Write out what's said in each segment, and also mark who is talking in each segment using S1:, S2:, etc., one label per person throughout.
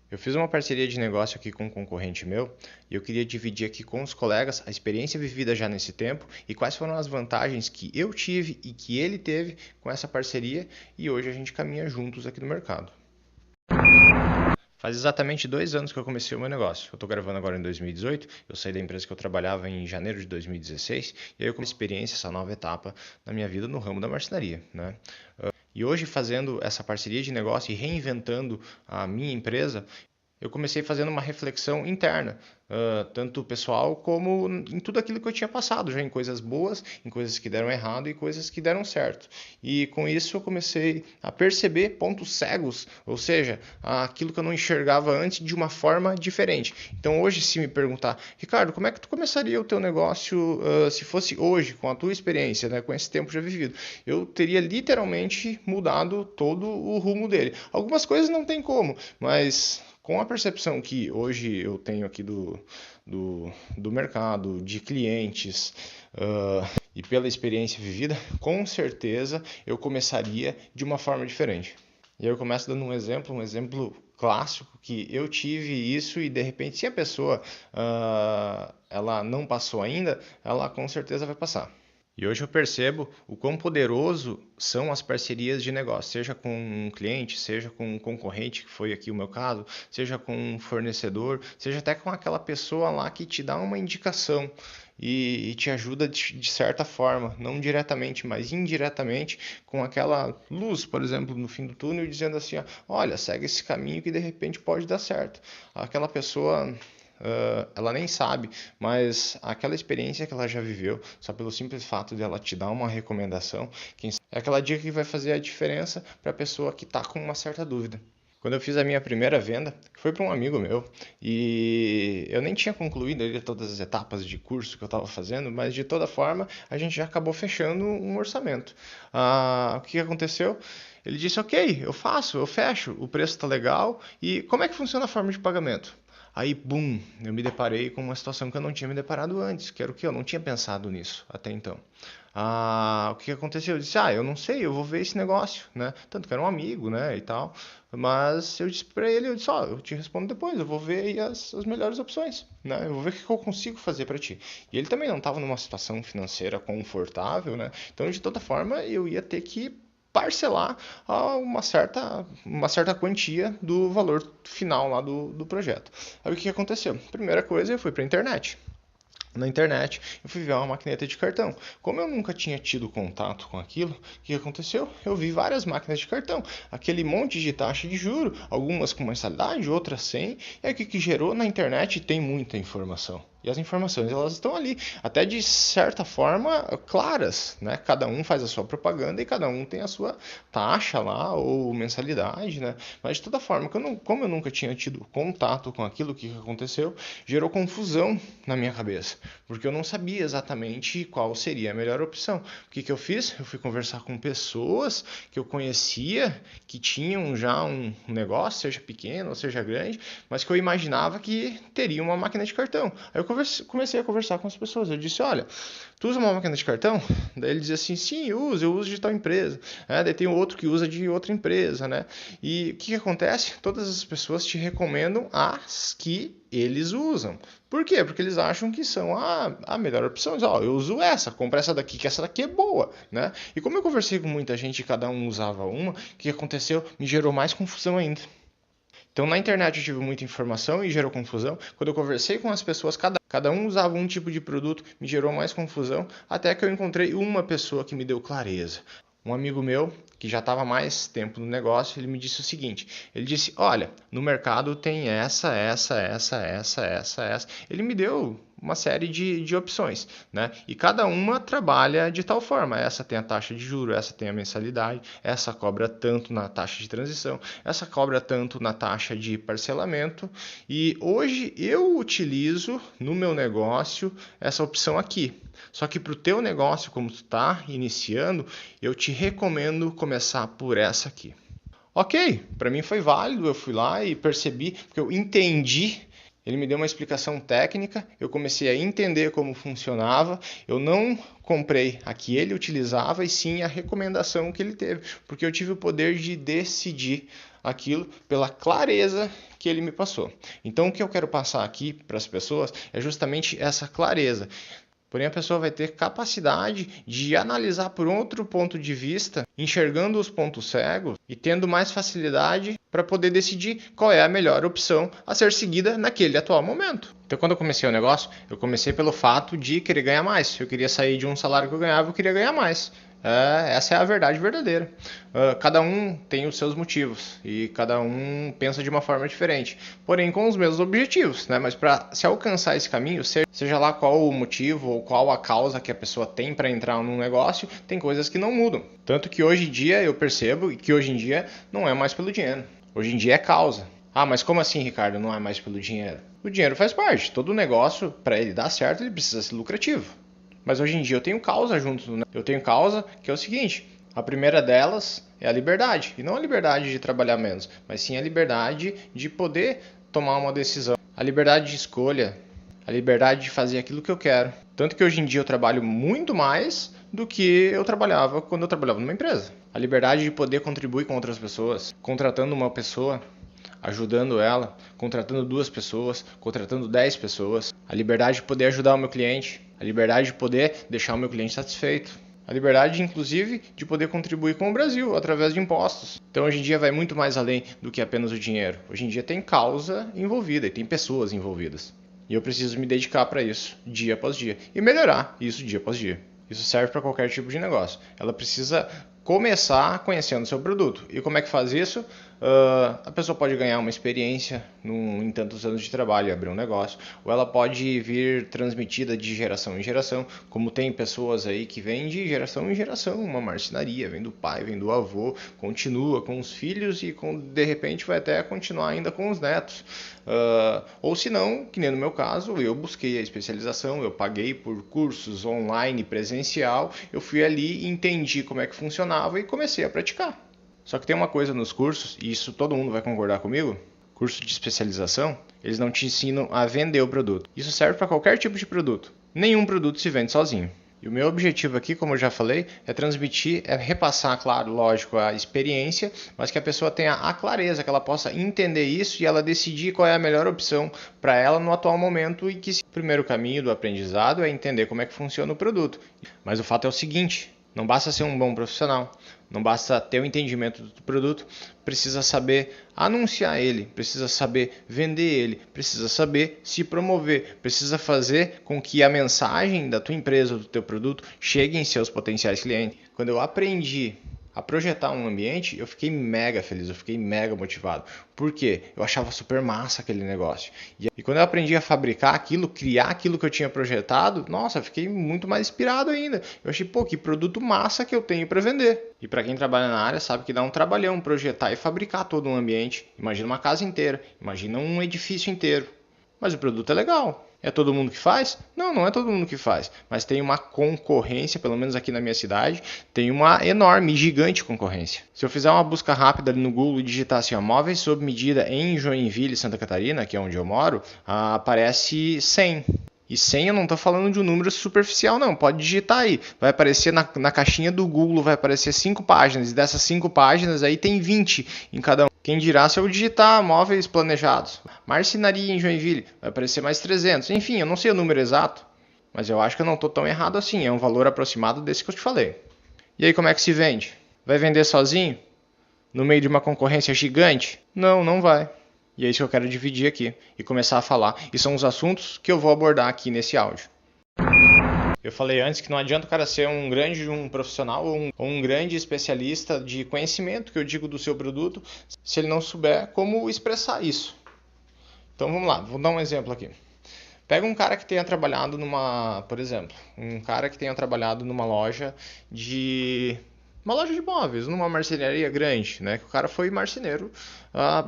S1: Eu fiz uma parceria de negócio aqui com um concorrente meu e eu queria dividir aqui com os colegas a experiência vivida já nesse tempo e quais foram as vantagens que eu tive e que ele teve com essa parceria e hoje a gente caminha juntos aqui no mercado. Faz exatamente 2 anos que eu comecei o meu negócio. Eu estou gravando agora em 2018, eu saí da empresa que eu trabalhava em janeiro de 2016 e aí eu comecei a experiência, essa nova etapa na minha vida no ramo da marcenaria, né? E hoje fazendo essa parceria de negócio e reinventando a minha empresa, eu comecei fazendo uma reflexão interna, tanto pessoal como em tudo aquilo que eu tinha passado, já em coisas boas, em coisas que deram errado e coisas que deram certo. E com isso eu comecei a perceber pontos cegos, ou seja, aquilo que eu não enxergava antes de uma forma diferente. Então hoje, se me perguntar, Ricardo, como é que tu começaria o teu negócio se fosse hoje, com a tua experiência, né, com esse tempo já vivido? Eu teria literalmente mudado todo o rumo dele. Algumas coisas não tem como, mas com a percepção que hoje eu tenho aqui do mercado, de clientes, e pela experiência vivida, com certeza eu começaria de uma forma diferente. E aí eu começo dando um exemplo clássico que eu tive isso e de repente se a pessoa ela não passou ainda, ela com certeza vai passar. E hoje eu percebo o quão poderoso são as parcerias de negócio, seja com um cliente, seja com um concorrente, que foi aqui o meu caso, seja com um fornecedor, seja até com aquela pessoa lá que te dá uma indicação e te ajuda de certa forma, não diretamente, mas indiretamente, com aquela luz, por exemplo, no fim do túnel, dizendo assim, ó, olha, segue esse caminho que de repente pode dar certo. Aquela pessoa ela nem sabe, mas aquela experiência que ela já viveu, só pelo simples fato de ela te dar uma recomendação, é aquela dica que vai fazer a diferença para a pessoa que está com uma certa dúvida. Quando eu fiz a minha primeira venda, foi para um amigo meu, e eu nem tinha concluído ainda todas as etapas de curso que eu estava fazendo, mas de toda forma a gente já acabou fechando um orçamento. O que aconteceu? Ele disse, ok, eu faço, eu fecho, o preço está legal, e como é que funciona a forma de pagamento? Aí, bum, eu me deparei com uma situação que eu não tinha me deparado antes, que era o que eu não tinha pensado nisso até então. O que aconteceu? Eu disse, eu não sei, eu vou ver esse negócio, né? Tanto que era um amigo, né, e tal. Mas eu disse para ele, eu disse, eu te respondo depois, eu vou ver aí as melhores opções, né? Eu vou ver o que eu consigo fazer para ti. E ele também não estava numa situação financeira confortável, né? Então, de toda forma, eu ia ter que parcelar uma certa quantia do valor final lá do projeto. Aí o que aconteceu? Primeira coisa, eu fui para a internet. Na internet, eu fui ver uma maquineta de cartão. Como eu nunca tinha tido contato com aquilo, o que aconteceu? Eu vi várias máquinas de cartão, aquele monte de taxa de juro, algumas com mensalidade, outras sem. E aí o que gerou? Na internet tem muita informação. E as informações elas estão ali, até de certa forma claras, né? Cada um faz a sua propaganda e cada um tem a sua taxa lá ou mensalidade, né? Mas de toda forma, como eu nunca tinha tido contato com aquilo, o que aconteceu? Gerou confusão na minha cabeça, porque eu não sabia exatamente qual seria a melhor opção. O que eu fiz? Eu fui conversar com pessoas que eu conhecia, que tinham já um negócio, seja pequeno ou seja grande, mas que eu imaginava que teria uma máquina de cartão. Aí eu comecei a conversar com as pessoas. Eu disse, olha, tu usa uma máquina de cartão? Daí ele dizia assim, sim, eu uso de tal empresa. Daí tem outro que usa de outra empresa, né? E o que acontece? Todas as pessoas te recomendam as que eles usam. Por quê? Porque eles acham que são a melhor opção. Eu uso essa, compra essa daqui, que essa daqui é boa, né? E como eu conversei com muita gente e cada um usava uma, o que aconteceu? Me gerou mais confusão ainda. Então, na internet eu tive muita informação e gerou confusão. Quando eu conversei com as pessoas, cada um usava um tipo de produto, me gerou mais confusão, até que eu encontrei uma pessoa que me deu clareza. Um amigo meu, que já estava mais tempo no negócio, ele me disse o seguinte, ele disse, olha, no mercado tem essa. Ele me deu uma série de opções, né? E cada uma trabalha de tal forma. Essa tem a taxa de juro, essa tem a mensalidade, essa cobra tanto na taxa de transição, essa cobra tanto na taxa de parcelamento. E hoje eu utilizo no meu negócio essa opção aqui. Só que para o teu negócio, como tu está iniciando, eu te recomendo começar por essa aqui. Ok, para mim foi válido, eu fui lá e percebi, porque eu entendi. Ele me deu uma explicação técnica, eu comecei a entender como funcionava, eu não comprei a que ele utilizava e sim a recomendação que ele teve, porque eu tive o poder de decidir aquilo pela clareza que ele me passou. Então, o que eu quero passar aqui para as pessoas é justamente essa clareza. Porém, a pessoa vai ter capacidade de analisar por outro ponto de vista, enxergando os pontos cegos e tendo mais facilidade para poder decidir qual é a melhor opção a ser seguida naquele atual momento. Então, quando eu comecei o negócio, eu comecei pelo fato de querer ganhar mais. Eu queria sair de um salário que eu ganhava, eu queria ganhar mais. Essa é a verdade verdadeira. Cada um tem os seus motivos e cada um pensa de uma forma diferente, porém com os mesmos objetivos, né? Mas para se alcançar esse caminho, seja lá qual o motivo ou qual a causa que a pessoa tem para entrar num negócio, tem coisas que não mudam. Tanto que hoje em dia eu percebo que hoje em dia não é mais pelo dinheiro. Hoje em dia é causa. Ah, mas como assim, Ricardo, não é mais pelo dinheiro? O dinheiro faz parte. Todo negócio, para ele dar certo, ele precisa ser lucrativo. Mas hoje em dia eu tenho causa junto, né? Eu tenho causa que é o seguinte: a primeira delas é a liberdade. E não a liberdade de trabalhar menos, mas sim a liberdade de poder tomar uma decisão. A liberdade de escolha, a liberdade de fazer aquilo que eu quero. Tanto que hoje em dia eu trabalho muito mais do que eu trabalhava quando eu trabalhava numa empresa. A liberdade de poder contribuir com outras pessoas, contratando uma pessoa, ajudando ela, contratando 2 pessoas, contratando 10 pessoas. A liberdade de poder ajudar o meu cliente. A liberdade de poder deixar o meu cliente satisfeito. A liberdade, inclusive, de poder contribuir com o Brasil através de impostos. Então, hoje em dia, vai muito mais além do que apenas o dinheiro. Hoje em dia, tem causa envolvida e tem pessoas envolvidas. E eu preciso me dedicar para isso, dia após dia. E melhorar isso dia após dia. Isso serve para qualquer tipo de negócio. Ela precisa começar conhecendo o seu produto. E como é que faz isso? A pessoa pode ganhar uma experiência em tantos anos de trabalho e abrir um negócio, ou ela pode vir transmitida de geração em geração, como tem pessoas aí que vêm de geração em geração, uma marcenaria, vem do pai, vem do avô, continua com os filhos e de repente vai até continuar ainda com os netos. Ou se não, que nem no meu caso, eu busquei a especialização, eu paguei por cursos online, presencial, eu fui ali, entendi como é que funcionava e comecei a praticar. Só que tem uma coisa nos cursos, e isso todo mundo vai concordar comigo: curso de especialização, eles não te ensinam a vender o produto. Isso serve para qualquer tipo de produto. Nenhum produto se vende sozinho. E o meu objetivo aqui, como eu já falei, é transmitir, é repassar, claro, lógico, a experiência, mas que a pessoa tenha a clareza, que ela possa entender isso e ela decidir qual é a melhor opção para ela no atual momento, e que o primeiro caminho do aprendizado é entender como é que funciona o produto. Mas o fato é o seguinte: não basta ser um bom profissional, não basta ter o entendimento do produto, precisa saber anunciar ele, precisa saber vender ele, precisa saber se promover, precisa fazer com que a mensagem da tua empresa, do teu produto, chegue em seus potenciais clientes. Quando eu aprendi a projetar um ambiente, eu fiquei mega feliz, eu fiquei mega motivado. Por quê? Eu achava super massa aquele negócio. E quando eu aprendi a fabricar aquilo, criar aquilo que eu tinha projetado, nossa, eu fiquei muito mais inspirado ainda. Eu achei, que produto massa que eu tenho para vender. E para quem trabalha na área sabe que dá um trabalhão projetar e fabricar todo um ambiente. Imagina uma casa inteira, imagina um edifício inteiro. Mas o produto é legal. É todo mundo que faz? Não, não é todo mundo que faz. Mas tem uma concorrência, pelo menos aqui na minha cidade, tem uma enorme, gigante concorrência. Se eu fizer uma busca rápida ali no Google e digitar assim, móveis sob medida em Joinville, Santa Catarina, que é onde eu moro, aparece 100. E 100 eu não estou falando de um número superficial, não. Pode digitar aí. Vai aparecer na caixinha do Google, vai aparecer 5 páginas. E dessas 5 páginas aí tem 20 em cada um. Quem dirá se eu digitar móveis planejados. Marcenaria em Joinville, vai aparecer mais 300. Enfim, eu não sei o número exato, mas eu acho que eu não estou tão errado assim. É um valor aproximado desse que eu te falei. E aí, como é que se vende? Vai vender sozinho? No meio de uma concorrência gigante? Não, não vai. E é isso que eu quero dividir aqui e começar a falar. E são os assuntos que eu vou abordar aqui nesse áudio. Eu falei antes que não adianta o cara ser um profissional ou um grande especialista de conhecimento, que eu digo, do seu produto, se ele não souber como expressar isso. Então vamos lá, vou dar um exemplo aqui. Pega um cara que tenha trabalhado por exemplo, um cara que tenha trabalhado numa loja de móveis, numa marcenaria grande, né? Que o cara foi marceneiro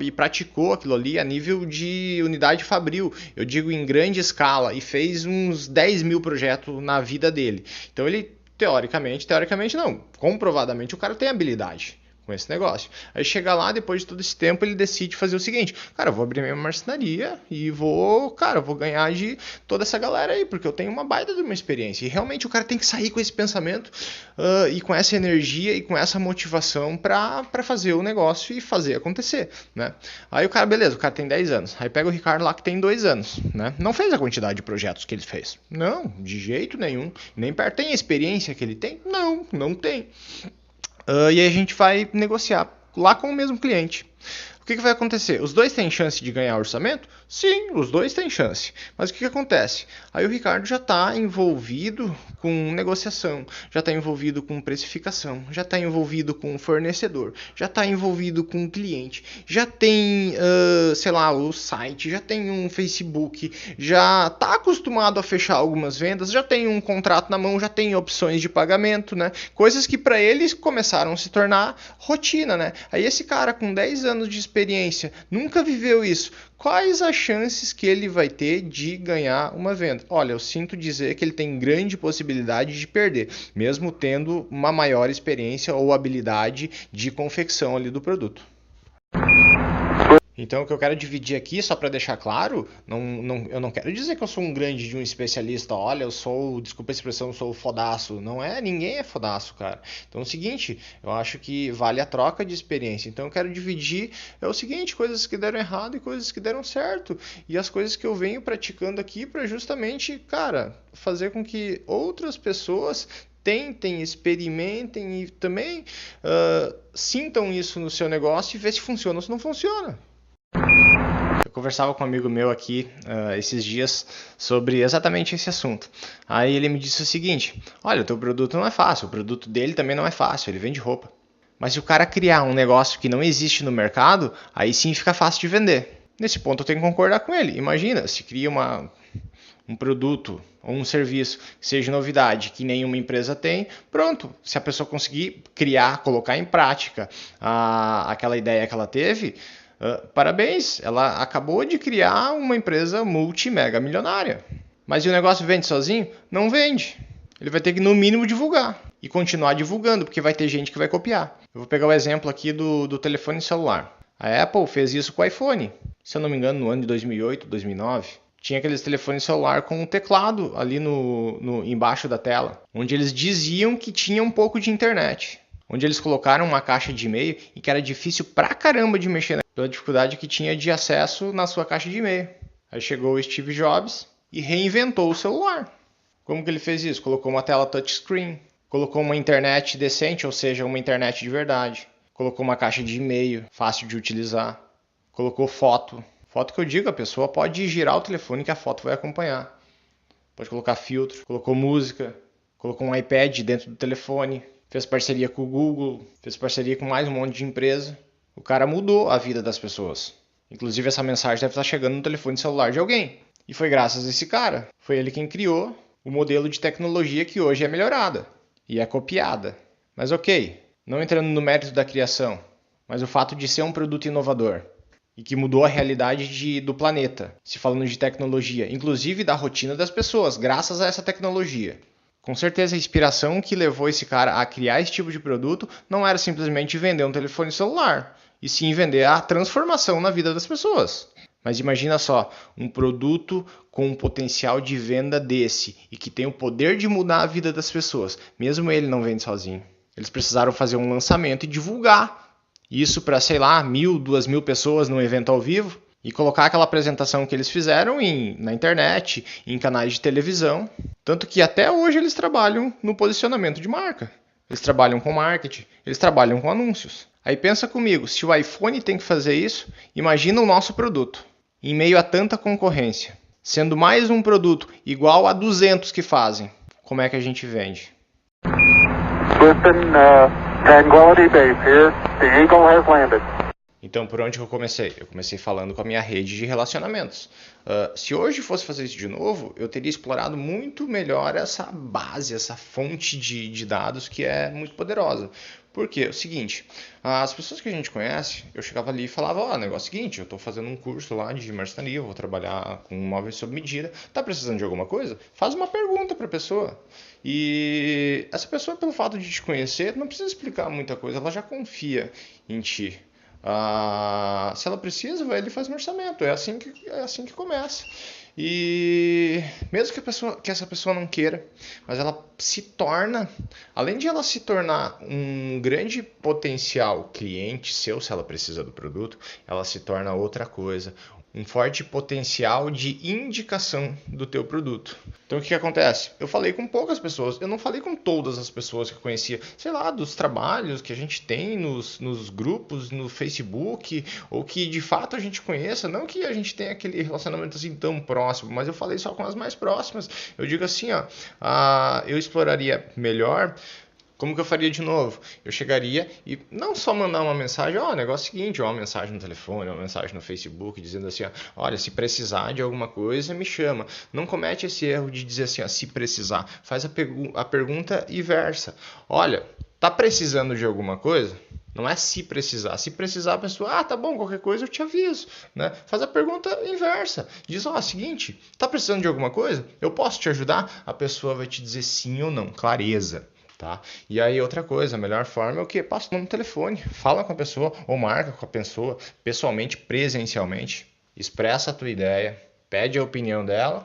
S1: e praticou aquilo ali a nível de unidade fabril, eu digo em grande escala, e fez uns 10 mil projetos na vida dele. Então ele, teoricamente não, comprovadamente o cara tem habilidade. com esse negócio. Aí chega lá, depois de todo esse tempo, ele decide fazer o seguinte: cara, eu vou abrir minha marcenaria e vou ganhar de toda essa galera aí, porque eu tenho uma baita de uma experiência. E realmente o cara tem que sair com esse pensamento e com essa energia e com essa motivação para fazer o negócio e fazer acontecer, né? Aí o cara, beleza, o cara tem 10 anos. Aí pega o Ricardo lá que tem 2 anos, né? Não fez a quantidade de projetos que ele fez. Não, de jeito nenhum. Nem perto. Tem a experiência que ele tem? Não, não tem. E aí a gente vai negociar lá com o mesmo cliente. O que vai acontecer? Os dois têm chance de ganhar orçamento? Sim, os dois têm chance. Mas o que acontece? Aí o Ricardo já está envolvido com negociação, já está envolvido com precificação, já está envolvido com fornecedor, já está envolvido com cliente, já tem, sei lá, o site, já tem um Facebook, já está acostumado a fechar algumas vendas, já tem um contrato na mão, já tem opções de pagamento, né? Coisas que para eles começaram a se tornar rotina, né? Aí esse cara com 10 anos de experiência nunca viveu isso. Quais as chances que ele vai ter de ganhar uma venda? Olha, eu sinto dizer que ele tem grande possibilidade de perder, mesmo tendo uma maior experiência ou habilidade de confecção ali do produto. Então, o que eu quero dividir aqui, só para deixar claro, eu não quero dizer que eu sou um grande de um especialista. Olha, eu sou, desculpa a expressão, eu sou fodaço. Não é, ninguém é fodaço, cara. Então, é o seguinte, eu acho que vale a troca de experiência. Então, eu quero dividir, o seguinte, coisas que deram errado e coisas que deram certo. E as coisas que eu venho praticando aqui para justamente, cara, fazer com que outras pessoas tentem, experimentem e também sintam isso no seu negócio e ver se funciona ou se não funciona. Eu conversava com um amigo meu aqui esses dias sobre exatamente esse assunto. Aí ele me disse o seguinte: olha, o teu produto não é fácil, o produto dele também não é fácil, ele vende roupa. Mas se o cara criar um negócio que não existe no mercado, aí sim fica fácil de vender. Nesse ponto eu tenho que concordar com ele. Imagina, se cria um produto ou um serviço que seja novidade, que nenhuma empresa tem, pronto. Se a pessoa conseguir criar, colocar em prática aquela ideia que ela teve, parabéns, ela acabou de criar uma empresa multi-mega milionária. Mas e o negócio vende sozinho? Não vende. Ele vai ter que, no mínimo, divulgar. E continuar divulgando, porque vai ter gente que vai copiar. Eu vou pegar o exemplo aqui do telefone celular. A Apple fez isso com o iPhone. Se eu não me engano, no ano de 2008, 2009. Tinha aqueles telefones celular com um teclado ali embaixo da tela. Onde eles diziam que tinha um pouco de internet. Onde eles colocaram uma caixa de e-mail e que era difícil pra caramba de mexer, pela dificuldade que tinha de acesso na sua caixa de e-mail. Aí chegou o Steve Jobs e reinventou o celular. Como que ele fez isso? Colocou uma tela touchscreen, colocou uma internet decente, ou seja, uma internet de verdade. Colocou uma caixa de e-mail fácil de utilizar. Colocou foto. Foto que eu digo, a pessoa pode girar o telefone que a foto vai acompanhar. Pode colocar filtro. Colocou música. Colocou um iPad dentro do telefone. Fez parceria com o Google, fez parceria com mais um monte de empresa. O cara mudou a vida das pessoas. Inclusive essa mensagem deve estar chegando no telefone celular de alguém. E foi graças a esse cara. Foi ele quem criou o modelo de tecnologia que hoje é melhorada e é copiada. Mas ok, não entrando no mérito da criação, mas o fato de ser um produto inovador e que mudou a realidade do planeta, se falando de tecnologia, inclusive da rotina das pessoas, graças a essa tecnologia. Com certeza a inspiração que levou esse cara a criar esse tipo de produto não era simplesmente vender um telefone celular, e sim vender a transformação na vida das pessoas. Mas imagina só, um produto com um potencial de venda desse e que tem o poder de mudar a vida das pessoas, mesmo ele não vende sozinho. Eles precisaram fazer um lançamento e divulgar isso para, sei lá, 1.000, 2.000 pessoas num evento ao vivo e colocar aquela apresentação que eles fizeram na internet, em canais de televisão. Tanto que até hoje eles trabalham no posicionamento de marca. Eles trabalham com marketing, eles trabalham com anúncios. Aí pensa comigo, se o iPhone tem que fazer isso, imagina o nosso produto. Em meio a tanta concorrência, sendo mais um produto igual a 200 que fazem, como é que a gente vende? Tranquility Base here. The Eagle has landed. Então, por onde que eu comecei? Eu comecei falando com a minha rede de relacionamentos. Se hoje fosse fazer isso de novo, eu teria explorado muito melhor essa base, essa fonte de dados que é muito poderosa. Por quê? É o seguinte, as pessoas que a gente conhece, eu chegava ali e falava, ó, negócio é o seguinte, eu estou fazendo um curso lá de marcenaria, eu vou trabalhar com móveis sob medida, tá precisando de alguma coisa? Faz uma pergunta para a pessoa. E essa pessoa, pelo fato de te conhecer, não precisa explicar muita coisa, ela já confia em ti. Se ela precisa, vai ali e faz um orçamento. É assim que começa. E mesmo que essa pessoa não queira, mas ela se torna, além de ela se tornar um grande potencial cliente seu, se ela precisa do produto, ela se torna outra coisa, um forte potencial de indicação do teu produto. Então o que acontece? Eu falei com poucas pessoas, eu não falei com todas as pessoas que eu conhecia, sei lá, dos trabalhos que a gente tem nos grupos, no Facebook, ou que de fato a gente conheça, não que a gente tenha aquele relacionamento assim tão próximo, mas eu falei só com as mais próximas. Eu digo assim, ó, eu exploraria melhor. Como que eu faria de novo? Eu chegaria e não só mandar uma mensagem, ó, negócio é o seguinte, uma mensagem no telefone, uma mensagem no Facebook, dizendo assim, ó, olha, se precisar de alguma coisa, me chama. Não comete esse erro de dizer assim, ó, se precisar. Faz a pergunta inversa. Olha, tá precisando de alguma coisa? Não é se precisar. Se precisar, a pessoa, tá bom, qualquer coisa eu te aviso, né? Faz a pergunta inversa. Diz, ó, seguinte, tá precisando de alguma coisa? Eu posso te ajudar? A pessoa vai te dizer sim ou não, clareza. Tá? E aí outra coisa, a melhor forma é o que? Passa o nome no telefone, fala com a pessoa ou marca com a pessoa pessoalmente, presencialmente, expressa a tua ideia, pede a opinião dela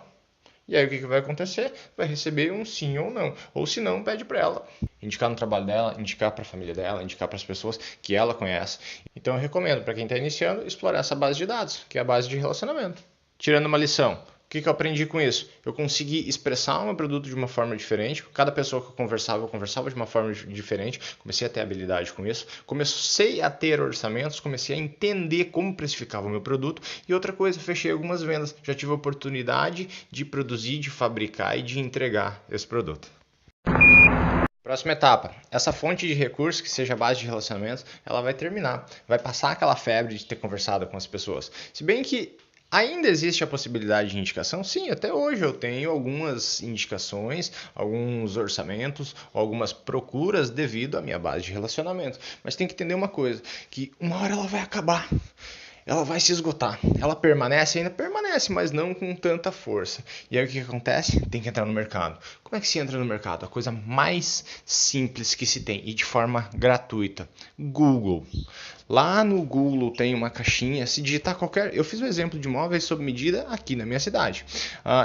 S1: e aí o que vai acontecer? Vai receber um sim ou não, ou se não, pede para ela indicar no trabalho dela, indicar para a família dela, indicar para as pessoas que ela conhece. Então eu recomendo para quem está iniciando explorar essa base de dados, que é a base de relacionamento. Tirando uma lição, o que eu aprendi com isso? Eu consegui expressar o meu produto de uma forma diferente. Cada pessoa que eu conversava de uma forma diferente. Comecei a ter habilidade com isso. Comecei a ter orçamentos, comecei a entender como precificava o meu produto. E outra coisa, fechei algumas vendas. Já tive a oportunidade de produzir, de fabricar e de entregar esse produto. Próxima etapa, essa fonte de recursos, que seja a base de relacionamentos, ela vai terminar. Vai passar aquela febre de ter conversado com as pessoas. Se bem que ainda existe a possibilidade de indicação? Sim, até hoje eu tenho algumas indicações, alguns orçamentos, algumas procuras devido à minha base de relacionamento. Mas tem que entender uma coisa, que uma hora ela vai acabar. Ela vai se esgotar. Ela permanece, ainda permanece, mas não com tanta força. E aí o que acontece? Tem que entrar no mercado. Como é que se entra no mercado? A coisa mais simples que se tem e de forma gratuita. Google. Lá no Google tem uma caixinha, se digitar qualquer... Eu fiz um exemplo de móveis sob medida aqui na minha cidade.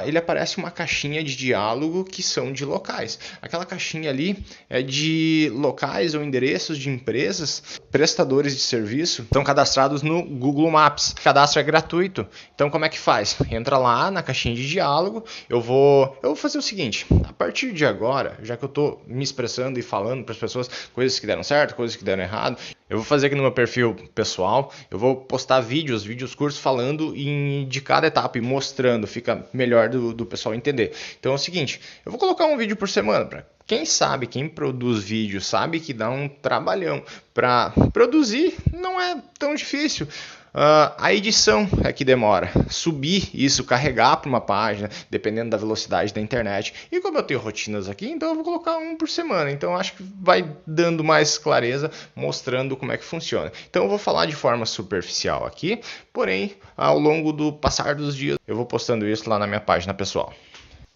S1: Ele aparece uma caixinha de diálogo que são de locais. Aquela caixinha ali é de locais ou endereços de empresas, prestadores de serviço, estão cadastrados no Google Maps. O cadastro é gratuito. Então como é que faz? Entra lá na caixinha de diálogo. Eu vou fazer o seguinte, a partir de agora, já que eu estou me expressando e falando para as pessoas coisas que deram certo, coisas que deram errado, eu vou fazer aqui no meu perfil pessoal, eu vou postar vídeos curtos falando de cada etapa e mostrando, fica melhor do pessoal entender. Então é o seguinte, eu vou colocar um vídeo por semana para quem sabe, quem produz vídeo sabe que dá um trabalhão. Para produzir não é tão difícil. A edição é que demora. Subir isso, carregar para uma página, dependendo da velocidade da internet. E como eu tenho rotinas aqui, então eu vou colocar um por semana. Então acho que vai dando mais clareza, mostrando como é que funciona. Então eu vou falar de forma superficial aqui, porém, ao longo do passar dos dias, eu vou postando isso lá na minha página pessoal.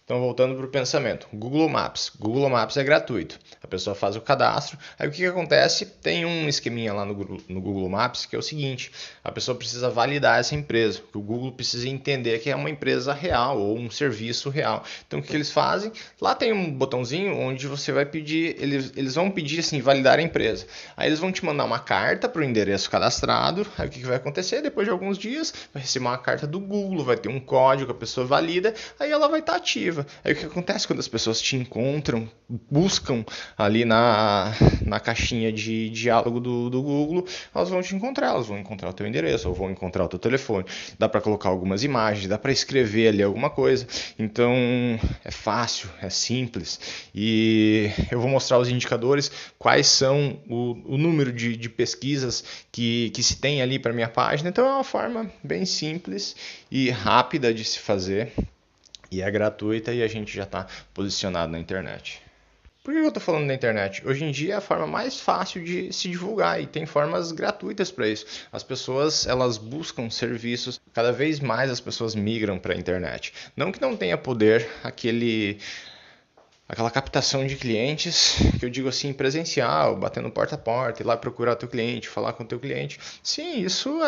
S1: Então, voltando para o pensamento, Google Maps. Google Maps é gratuito. A pessoa faz o cadastro. Aí o que acontece? Tem um esqueminha lá no Google Maps que é o seguinte: a pessoa precisa validar essa empresa. O Google precisa entender que é uma empresa real ou um serviço real. Então, o que eles fazem? Lá tem um botãozinho onde você vai pedir, eles vão pedir assim, validar a empresa. Aí eles vão te mandar uma carta para o endereço cadastrado. Aí o que vai acontecer? Depois de alguns dias, vai receber uma carta do Google, vai ter um código, a pessoa valida, aí ela vai estar ativa. Aí o que acontece quando as pessoas te encontram, buscam ali na caixinha de diálogo do Google, elas vão te encontrar, elas vão encontrar o teu endereço, ou vão encontrar o teu telefone, dá para colocar algumas imagens, dá para escrever ali alguma coisa, então é fácil, é simples, e eu vou mostrar os indicadores, quais são o número de pesquisas que se tem ali para minha página, então é uma forma bem simples e rápida de se fazer. E é gratuita e a gente já está posicionado na internet. Por que eu estou falando da internet? Hoje em dia é a forma mais fácil de se divulgar e tem formas gratuitas para isso. As pessoas elas buscam serviços, cada vez mais as pessoas migram para a internet. Não que não tenha poder aquela captação de clientes, que eu digo assim, presencial, batendo porta a porta, ir lá procurar teu cliente, falar com teu cliente. Sim, isso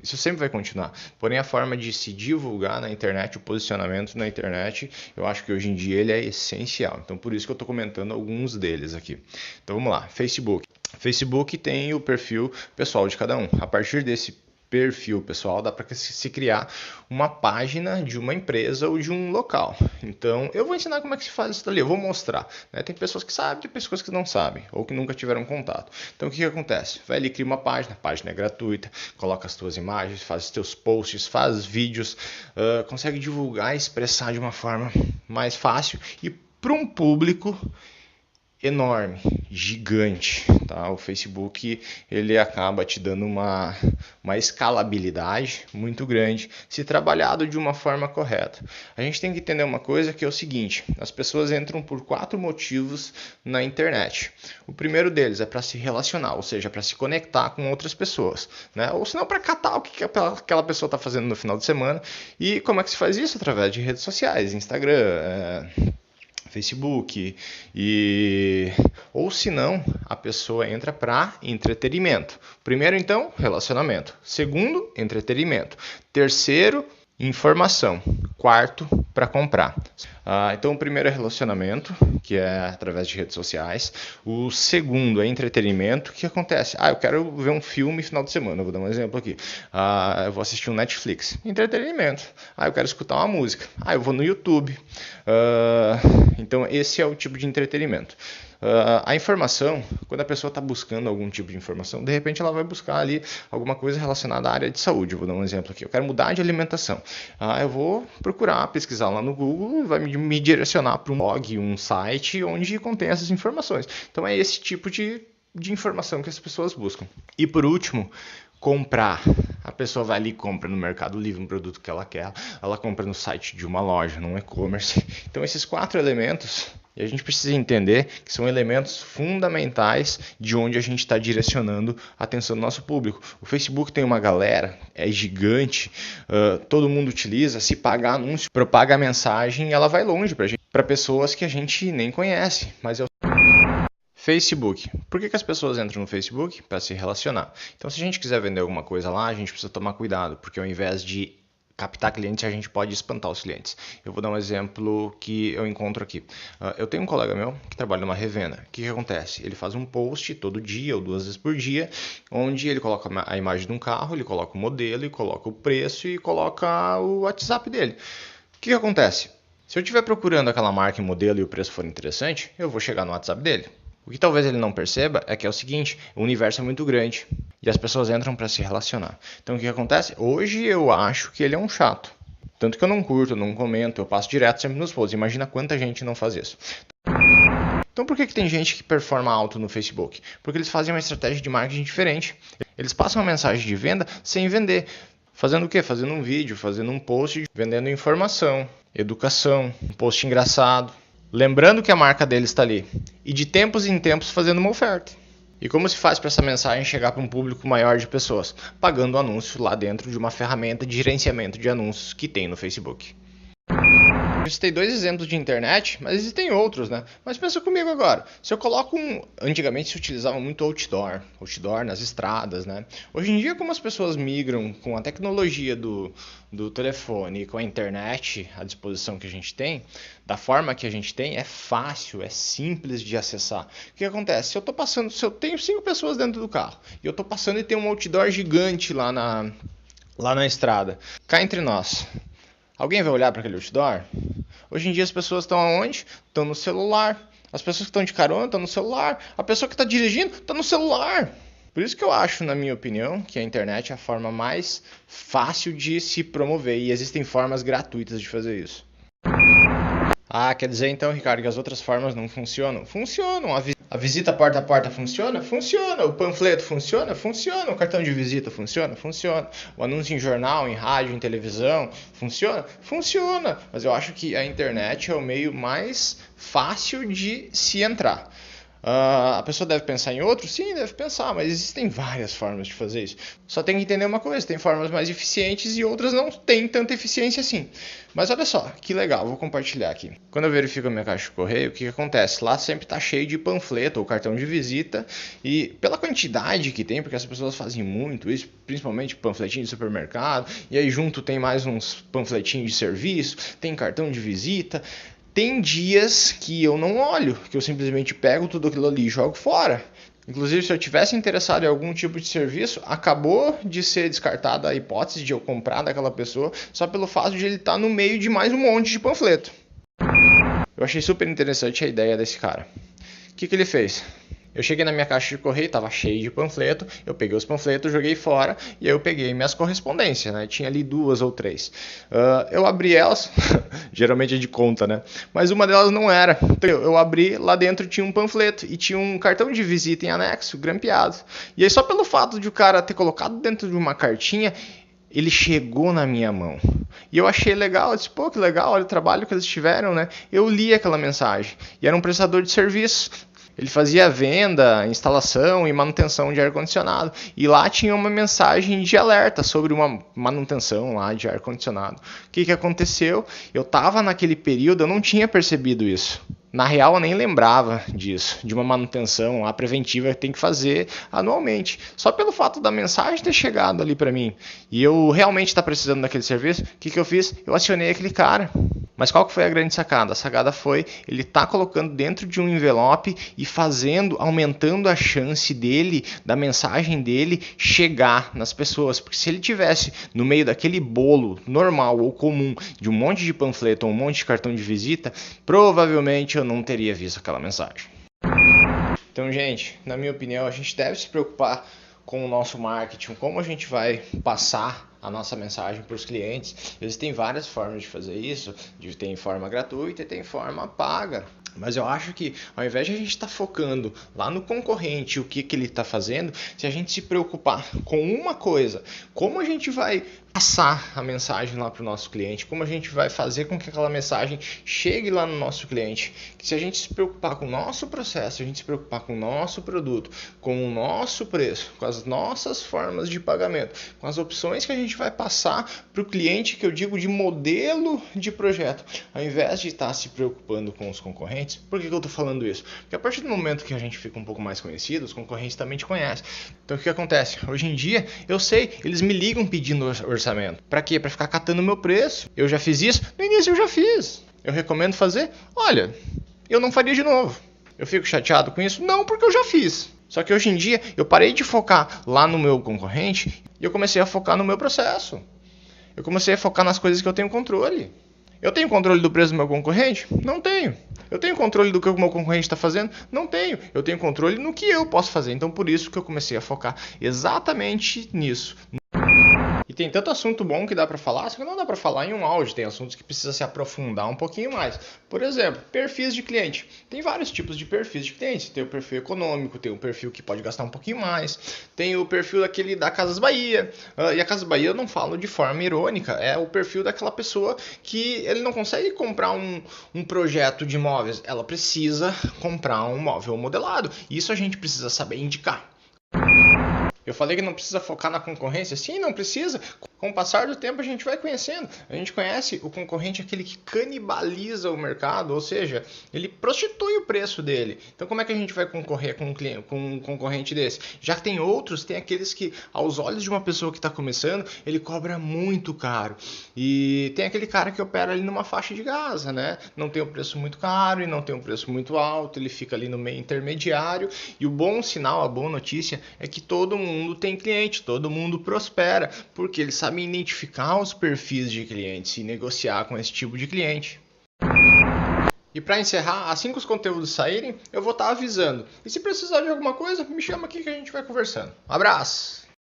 S1: sempre vai continuar. Porém, a forma de se divulgar na internet, o posicionamento na internet, eu acho que hoje em dia ele é essencial. Então, por isso que eu estou comentando alguns deles aqui. Então, vamos lá. Facebook. Facebook tem o perfil pessoal de cada um. A partir desse perfil pessoal, dá para se criar uma página de uma empresa ou de um local. Então, eu vou ensinar como é que se faz isso dali, eu vou mostrar. Né? Tem pessoas que sabem, tem pessoas que não sabem, ou que nunca tiveram contato. Então, o que acontece? Vai ali, cria uma página, a página é gratuita, coloca as tuas imagens, faz os teus posts, faz vídeos, consegue divulgar e expressar de uma forma mais fácil e para um público enorme, gigante, tá? O Facebook ele acaba te dando uma escalabilidade muito grande se trabalhado de uma forma correta. A gente tem que entender uma coisa que é o seguinte: as pessoas entram por 4 motivos na internet. O primeiro deles é para se relacionar, ou seja, para se conectar com outras pessoas, né? Ou senão para catar o que aquela pessoa está fazendo no final de semana. E como é que se faz isso? Através de redes sociais, Instagram, Facebook, ou se não, a pessoa entra para entretenimento. Primeiro, então, relacionamento. Segundo, entretenimento. Terceiro, informação. Quarto, para comprar. Então, o primeiro é relacionamento, que é através de redes sociais. O segundo é entretenimento. O que acontece? Eu quero ver um filme final de semana. Eu vou dar um exemplo aqui. Eu vou assistir um Netflix. Entretenimento. Eu quero escutar uma música. Eu vou no YouTube. Então, esse é o tipo de entretenimento. A informação, quando a pessoa está buscando algum tipo de informação, de repente ela vai buscar ali alguma coisa relacionada à área de saúde. Eu vou dar um exemplo aqui. Eu quero mudar de alimentação. Eu vou procurar, pesquisar lá no Google, vai me direcionar para um blog, um site onde contém essas informações. Então é esse tipo de informação que as pessoas buscam. E por último, comprar. A pessoa vai ali e compra no Mercado Livre um produto que ela quer, ela compra no site de uma loja, num e-commerce. Então esses 4 elementos, e a gente precisa entender que são elementos fundamentais de onde a gente está direcionando a atenção do nosso público. O Facebook tem uma galera, é gigante, todo mundo utiliza, se pagar anúncio, propaga a mensagem, ela vai longe para pessoas que a gente nem conhece, mas Facebook. Por que as pessoas entram no Facebook? Para se relacionar. Então, se a gente quiser vender alguma coisa lá, a gente precisa tomar cuidado, porque ao invés de captar clientes, a gente pode espantar os clientes. Eu vou dar um exemplo que eu encontro aqui. Eu tenho um colega meu que trabalha numa revenda. O que acontece? Ele faz um post todo dia ou 2 vezes por dia, onde ele coloca a imagem de um carro, ele coloca o modelo, ele coloca o preço e coloca o WhatsApp dele. O que acontece? Se eu estiver procurando aquela marca e modelo e o preço for interessante, eu vou chegar no WhatsApp dele. O que talvez ele não perceba é que é o seguinte: o universo é muito grande e as pessoas entram para se relacionar. Então o que acontece? Hoje eu acho que ele é um chato. Tanto que eu não curto, não comento, eu passo direto sempre nos posts. Imagina quanta gente não faz isso. Então por que tem gente que performa alto no Facebook? Porque eles fazem uma estratégia de marketing diferente. Eles passam uma mensagem de venda sem vender. Fazendo o quê? Fazendo um vídeo, fazendo um post, vendendo informação, educação, um post engraçado. Lembrando que a marca dele está ali. E de tempos em tempos fazendo uma oferta. E como se faz para essa mensagem chegar para um público maior de pessoas? Pagando anúncio lá dentro de uma ferramenta de gerenciamento de anúncios que tem no Facebook. Eu citei 2 exemplos de internet, mas existem outros, né? Mas pensa comigo agora. Se eu coloco Antigamente se utilizava muito outdoor nas estradas, né? Hoje em dia, como as pessoas migram com a tecnologia do telefone e com a internet à disposição que a gente tem, da forma que a gente tem, é fácil, é simples de acessar. O que acontece? Se eu tenho 5 pessoas dentro do carro e eu estou passando e tem um outdoor gigante lá na estrada, cá entre nós, alguém vai olhar para aquele outdoor? Hoje em dia as pessoas estão aonde? Estão no celular. As pessoas que estão de carona estão no celular. A pessoa que está dirigindo está no celular. Por isso que eu acho, na minha opinião, que a internet é a forma mais fácil de se promover. E existem formas gratuitas de fazer isso. Quer dizer então, Ricardo, que as outras formas não funcionam? Funcionam. A visita porta a porta funciona? Funciona. O panfleto funciona? Funciona. O cartão de visita funciona? Funciona. O anúncio em jornal, em rádio, em televisão, funciona? Funciona. Mas eu acho que a internet é o meio mais fácil de se entrar. A pessoa deve pensar em outro? Sim, deve pensar, mas existem várias formas de fazer isso. Só tem que entender uma coisa, tem formas mais eficientes e outras não têm tanta eficiência assim. Mas olha só, que legal, vou compartilhar aqui. Quando eu verifico a minha caixa de correio, o que acontece? Lá sempre está cheio de panfleto ou cartão de visita e pela quantidade que tem, porque as pessoas fazem muito isso, principalmente panfletinho de supermercado, e aí junto tem mais uns panfletinhos de serviço, tem cartão de visita. Tem dias que eu não olho, que eu simplesmente pego tudo aquilo ali e jogo fora. Inclusive, se eu tivesse interessado em algum tipo de serviço, acabou de ser descartada a hipótese de eu comprar daquela pessoa só pelo fato de ele estar no meio de mais um monte de panfleto. Eu achei super interessante a ideia desse cara. O que ele fez? Eu cheguei na minha caixa de correio, estava cheio de panfleto, eu peguei os panfletos, joguei fora e aí eu peguei minhas correspondências, né? Tinha ali 2 ou 3. Eu abri elas, geralmente é de conta, né? Mas uma delas não era. Então, eu abri, lá dentro tinha um panfleto e tinha um cartão de visita em anexo, grampeado. E aí só pelo fato de o cara ter colocado dentro de uma cartinha, ele chegou na minha mão. E eu achei legal, eu disse, pô, que legal, olha o trabalho que eles tiveram, né? Eu li aquela mensagem. E era um prestador de serviço. Ele fazia venda, instalação e manutenção de ar-condicionado. E lá tinha uma mensagem de alerta sobre uma manutenção lá de ar-condicionado. O que aconteceu? Eu estava naquele período, eu não tinha percebido isso. Na real, eu nem lembrava disso, de uma manutenção lá preventiva que tem que fazer anualmente. Só pelo fato da mensagem ter chegado ali para mim e eu realmente estar precisando daquele serviço, o que eu fiz? Eu acionei aquele cara. Mas qual que foi a grande sacada? A sacada foi ele estar colocando dentro de um envelope e aumentando a chance dele, da mensagem dele, chegar nas pessoas. Porque se ele tivesse no meio daquele bolo normal ou comum de um monte de panfleto ou um monte de cartão de visita, provavelmente eu não teria visto aquela mensagem. Então, gente, na minha opinião, a gente deve se preocupar com o nosso marketing, como a gente vai passar a nossa mensagem para os clientes. Existem várias formas de fazer isso, tem forma gratuita e tem forma paga. Mas eu acho que ao invés de a gente estar focando lá no concorrente, o que ele está fazendo, se a gente se preocupar com uma coisa, como a gente vai passar a mensagem lá para o nosso cliente, como a gente vai fazer com que aquela mensagem chegue lá no nosso cliente, que se a gente se preocupar com o nosso processo, a gente se preocupar com o nosso produto, com o nosso preço, com as nossas formas de pagamento, com as opções que a gente vai passar para o cliente, que eu digo de modelo de projeto, ao invés de estar se preocupando com os concorrentes. Por que eu estou falando isso? Porque a partir do momento que a gente fica um pouco mais conhecido, os concorrentes também te conhecem. Então o que acontece? Hoje em dia, eu sei, eles me ligam pedindo orçamento. Para quê? Para ficar catando o meu preço. Eu já fiz isso? No início eu já fiz. Eu recomendo fazer? Olha, eu não faria de novo. Eu fico chateado com isso? Não, porque eu já fiz. Só que hoje em dia, eu parei de focar lá no meu concorrente e eu comecei a focar no meu processo. Eu comecei a focar nas coisas que eu tenho controle. Eu tenho controle do preço do meu concorrente? Não tenho. Eu tenho controle do que o meu concorrente está fazendo? Não tenho. Eu tenho controle no que eu posso fazer. Então, por isso que eu comecei a focar exatamente nisso. E tem tanto assunto bom que dá para falar, só que não dá para falar em um áudio. Tem assuntos que precisa se aprofundar um pouquinho mais. Por exemplo, perfis de cliente. Tem vários tipos de perfis de clientes. Tem o perfil econômico, tem o perfil que pode gastar um pouquinho mais, tem o perfil daquele da Casas Bahia. E a Casas Bahia eu não falo de forma irônica, é o perfil daquela pessoa que ele não consegue comprar um projeto de imóveis, ela precisa comprar um móvel modelado. Isso a gente precisa saber indicar. Eu falei que não precisa focar na concorrência? Sim, não precisa. Com o passar do tempo a gente vai conhecendo. A gente conhece o concorrente, aquele que canibaliza o mercado, ou seja, ele prostitui o preço dele. Então como é que a gente vai concorrer com um concorrente desse? Já que tem outros, tem aqueles que, aos olhos de uma pessoa que está começando, ele cobra muito caro. E tem aquele cara que opera ali numa faixa de Gaza, né? Não tem um preço muito caro e não tem um preço muito alto, ele fica ali no meio intermediário. E o bom sinal, a boa notícia é que todo mundo tem cliente, todo mundo prospera, porque eles sabem identificar os perfis de clientes e negociar com esse tipo de cliente. E para encerrar, assim que os conteúdos saírem, eu vou estar avisando. E se precisar de alguma coisa, me chama aqui que a gente vai conversando. Um abraço!